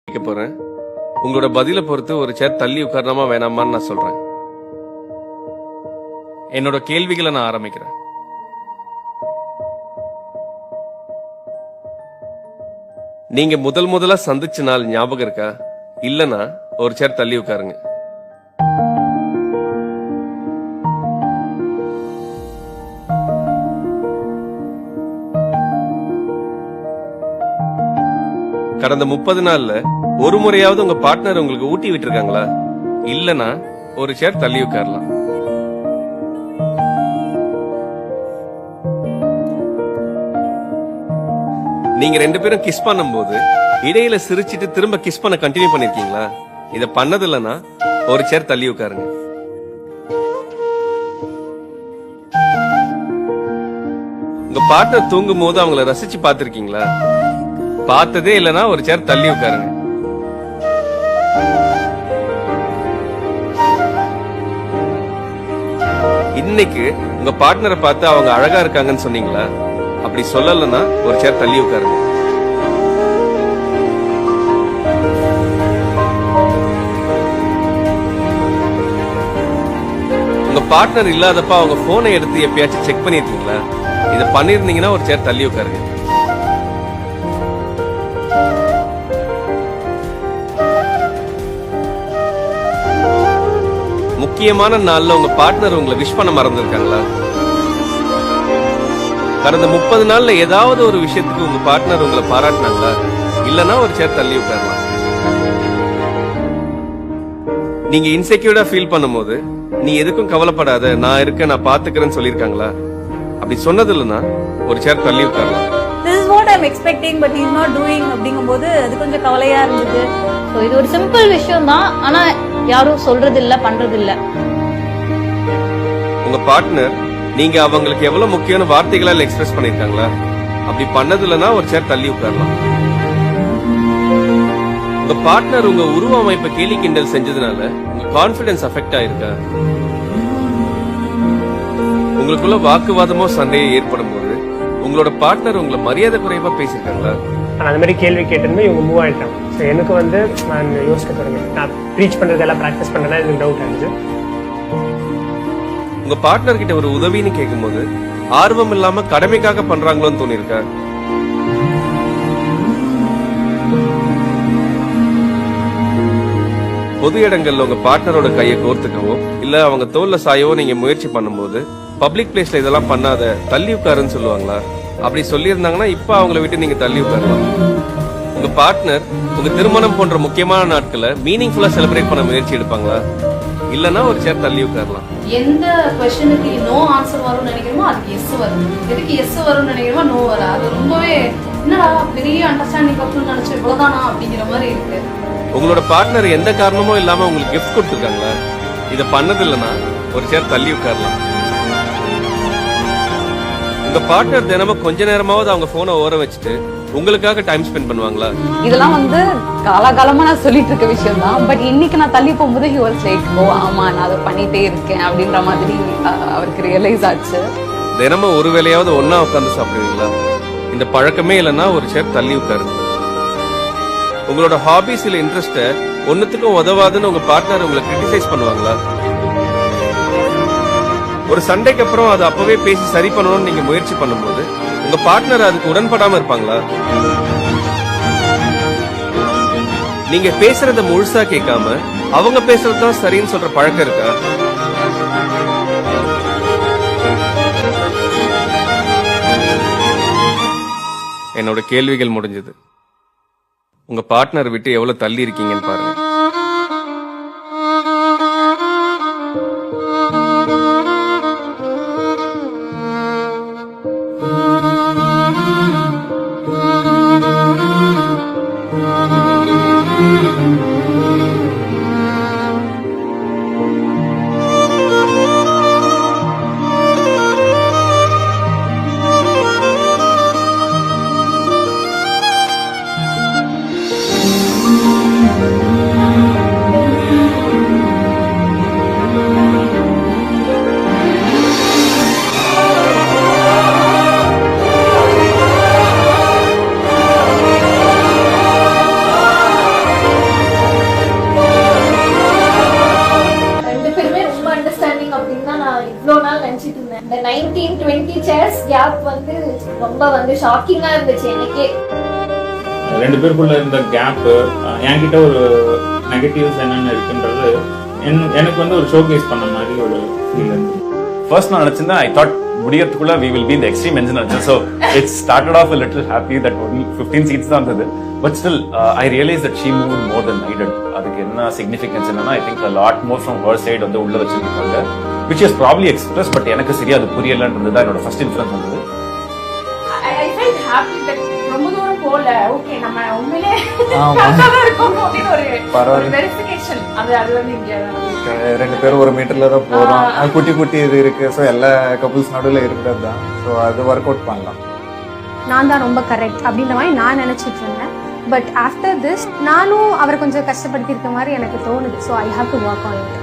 கேட்க போறேன். உங்களோட பதில பொறுத்து ஒரு சேர் தள்ளி உட்காரணுமா வேணாமான்னு நான் சொல்றேன். என்னோட கேள்விகளை நான் ஆரம்பிக்கிறேன். நீங்க முதலா சந்திச்ச நாள் ஞாபகம் இருக்கா? இல்லனா ஒரு சேர் தள்ளி உட்காருங்க. கடந்த 30 நாள்ல ஒரு முறையாவது உங்க பார்ட்னர் உங்களுக்கு ஊட்டி விட்டு இருக்காங்களா? இல்லனா ஒரு சேர் தள்ளி உட்காரலாம். நீங்க ரெண்டு பேரும் கிஸ் பண்ணும்போது இடையில சிரிச்சிட்டு திரும்ப கிஸ் பண்ண கண்டினியூ பண்ணிருக்கீங்களா? இத பண்ணது இல்லனா ஒரு சேர் தள்ளி உட்காருங்க. உங்க பார்ட்னர் தூங்கும் போது அவங்கள ரசிச்சு பாத்திருக்கீங்களா? பார்த்ததே இல்லனா ஒரு சேர் தள்ளி உட்காருங்க. இன்னைக்கு உங்க பார்ட்னரை பார்த்து அவங்க அழகா இருக்காங்கன்னு சொன்னீங்களா? அப்படி சொல்லலன்னா ஒரு சேர் தள்ளி உட்காருங்க. உங்க பார்ட்னர் இல்லாதப்ப அவங்க போனை எடுத்து எப்பயாச்சும் செக் பண்ணிருக்கீங்களா? இத பண்ணிருந்தீங்கன்னா ஒரு சேர் தள்ளி உட்காருங்க. முக்கியமான நாள்ல உங்க பார்ட்னர் உங்களை விஷ் பண்ண மறந்துருக்காங்களா? கடந்த 30 நாள்ல ஏதாவது ஒரு விஷயத்துக்கு உங்க பார்ட்னர் உங்களை பாராட்டினாங்களா? இல்லனா ஒரு சேர் தள்ளி உட்காரலாம். நீங்க இன்செக்யூர்டா ஃபீல் பண்ணும்போது நீ எதுக்கும் கவலைப்படாத, நான் இருக்கேன், நான் பாத்துக்கிறேன்னு சொல்லிருக்காங்களா? அப்படி சொன்னது இல்லனா ஒரு சேர் தள்ளி உட்காரலாம். This is what I'm expecting but he's not doing அப்படிங்கும்போது அது கொஞ்சம் கவலையா இருந்தது. சோ இது ஒரு சிம்பிள் விஷயம் தான், ஆனா யாரும் சொல்றது இல்ல, பண்றது இல்ல. உங்க பார்ட்னர் நீங்க அவங்களுக்கு எவ்வளவு முக்கியமான வார்த்தைகளால எக்ஸ்பிரஸ் பண்ணிருக்காங்களா? அப்படி பண்ணது இல்லனா ஒரு சேர் தள்ளி உட்காரலாம். உங்க பார்ட்னர் உங்க உருவ அமைப்பை கேலி கிண்டல் செஞ்சதுனால உங்க கான்பிடன்ஸ் அஃபெக்ட் ஆயிருக்கா? உங்களுக்குள்ள வாக்குவாதமோ சண்டையோ ஏற்படும் போது உங்களோட பார்ட்னர் உங்களை மரியாதை குறைவா பேசிருக்காங்களா? அந்த மாதிரி கேள்வி கேட்டிருந்தேன், இவங்க மூவ் ஆயிட்டாங்க. ஸோ எனக்கு நான் யோசிக்க தொடங்கினேன். நான் ப்ரீச் பண்றதெல்லாம் ப்ராக்டிஸ் பண்ணேன்னா எனக்கு டவுட் ஆயிடுச்சு. உங்க பார்ட்னர் கிட்ட ஒரு உதவின்னு கேட்கும்போது ஆர்வம் இல்லாம கடமைக்காக பண்றாங்களோன்னு தோணிருக்கா? பொது இடங்கள்ல உங்க பார்ட்னரோட கையை கோர்த்துக்கவோ இல்ல அவங்க தோல்ல சாயவோ நீங்க முயற்சி பண்ணும்போது பப்ளிக் பிளேஸ்ல இதெல்லாம் பண்ணாத, தள்ளி உட்காருன்னு சொல்லுவாங்களா? அப்படி சொல்லி இருந்தாங்கன்னா இப்ப அவங்களை விட்டு நீங்க தள்ளி உட்காரலாம். உங்க பார்ட்னர் உங்க திருமணம் போன்ற முக்கியமான நாட்களை மீனிங்ஃபுல்லா செலிப்ரேட் பண்ண முயற்சி எடுப்பாங்களா? இல்லனா ஒரு சேர் தள்ளி உட்காரலாம். எந்த क्वेश्चनக்கு நோ ஆன்சர் வரும்னு நினைக்கிறோமோ அதுக்கு எஸ் வரும். எதுக்கு எஸ் வரும்னு நினைக்கிறோமோ நோ வரும். அது ரொம்பவே என்னடா பெரிய அண்டர்ஸ்டாண்டிங் கப்புன்னு நினைச்சு இவ்வளவுதானா அப்படிங்கிற மாதிரி இருக்கு. உங்களோட பார்ட்னர் எந்த காரணமும் இல்லாம உங்களுக்கு கிஃப்ட் கொடுத்துருக்காங்களா? இத பண்ணது இல்லனா ஒரு சேர் தள்ளி உட்காரலாம். உங்க பார்ட்னர் தினமும் கொஞ்ச நேரமாவது அவங்க போனை ஓர வச்சுட்டு உங்களுக்காக டைம் ஸ்பெண்ட் பண்ணுவாங்களா? இதெல்லாம் காலகாலமா நான் சொல்லிட்டு இருக்க விஷயம் தான். பட் இன்னைக்கு நான் தள்ளி போகும்போது he was like, ஓ ஆமா நான் அதை பண்ணிட்டே இருக்கேன் அப்படின்ற மாதிரி அவருக்கு ரியலைஸ் ஆச்சு. தினமும் ஒரு வேளையாவது ஒன்னா உட்கார்ந்து சாப்பிடுவீங்களா? இந்த பழக்கமே இல்லைன்னா ஒரு சேர் தள்ளி உட்காருங்க. உங்களோட ஹாபிஸ் இல்ல இன்ட்ரெஸ்ட ஒன்னுத்துக்கும் உதவாதுன்னு உங்க பார்ட்னர் உங்களை கிரிட்டிசைஸ் பண்ணுவாங்களா? ஒரு சண்டைக்கு அப்புறம் அதை அப்பவே பேசி சரி பண்ணணும்னு நீங்க முயற்சி பண்ணும்போது உங்க பார்ட்னர் அதுக்கு உடன்படாம இருப்பாங்களா? நீங்க பேசுறத முழுசா கேட்காம அவங்க பேசுறதுதான் சரின்னு சொல்ற பழக்கம் இருக்கா? என்னோட கேள்விகள் முடிஞ்சது. உங்க பார்ட்னர் விட்டு எவ்வளவு தள்ளி இருக்கீங்கன்னு பாருங்க. சேர்ஸ் கேப் வந்து ரொம்ப வந்து ஷாக்கிங்கா இருந்துச்சு எனக்கே. 2 பேருக்குள்ள இருந்த கேப் என்கிட்ட ஒரு நெகட்டிவ்ஸ் என்னென்ன இருக்குன்றது எனக்கு வந்து ஒரு ஷோகேஸ் பண்ண மாதிரி ஒரு ஃபீல் இருந்துச்சு. ஃபர்ஸ்ட் நான் நினைச்சிருந்தேன் ஐ தாட் முடியறதுக்குள்ள we will be in the extreme ends நினைச்சேன். So it started off a little happy that only 15 seats தான் இருந்தது. But still I realized that she moved more than I did. அதுக்கு என்ன significance என்னன்னா I think a lot more from her side வந்து உள்ள வச்சிருக்காங்க, which is probably expressed, but எனக்கு சரியா அது புரியலன்றது தான் என்னோட ஃபர்ஸ்ட் இன்ஃபரன்ஸ் வந்தது. I felt happy that ரொம்ப தூரம் போல ஓகே நம்ம உண்மையிலே கரெக்டா தான் இருக்கோம் அப்படின்னு ஒரு வெரிஃபிகேஷன் அது வந்து இங்க 2 பேரும் 1 மீட்டர்ல தான் போறோம். குட்டி குட்டி இது இருக்கு. ஸோ எல்லா கப்புள்ஸ் நடுவில் இருக்கிறது தான். ஸோ அது ஒர்க் அவுட் பண்ணலாம். நான் தான் ரொம்ப கரெக்ட் அப்படின்ற மாதிரி நான் நினைச்சிட்டு இருந்தேன். பட் ஆஃப்டர் திஸ் நானும் அவரை கொஞ்சம் கஷ்டப்படுத்தியிருக்க மாதிரி எனக்கு தோணுது. So I have to work on it.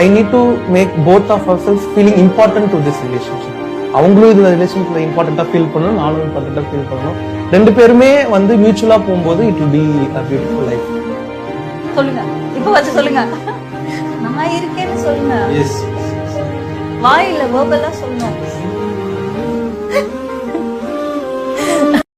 I need to make both of ourselves feeling important to this relationship. அவங்களும் இந்த ரிலேஷன்ஷிப்ல இம்பார்ட்டண்டா ஃபீல் பண்ணணும், நானும் இம்பார்ட்டண்டா ஃபீல் பண்ணணும். 2 பேருமே வந்து மியூச்சுவலா போகும்போது it will be a beautiful life. சொல்லுங்க, இப்போ வச்சு சொல்லுங்க. நான் இருக்கேன்னு சொல்லுங்க. Yes. வாயில வேர்பலா சொல்லணும்.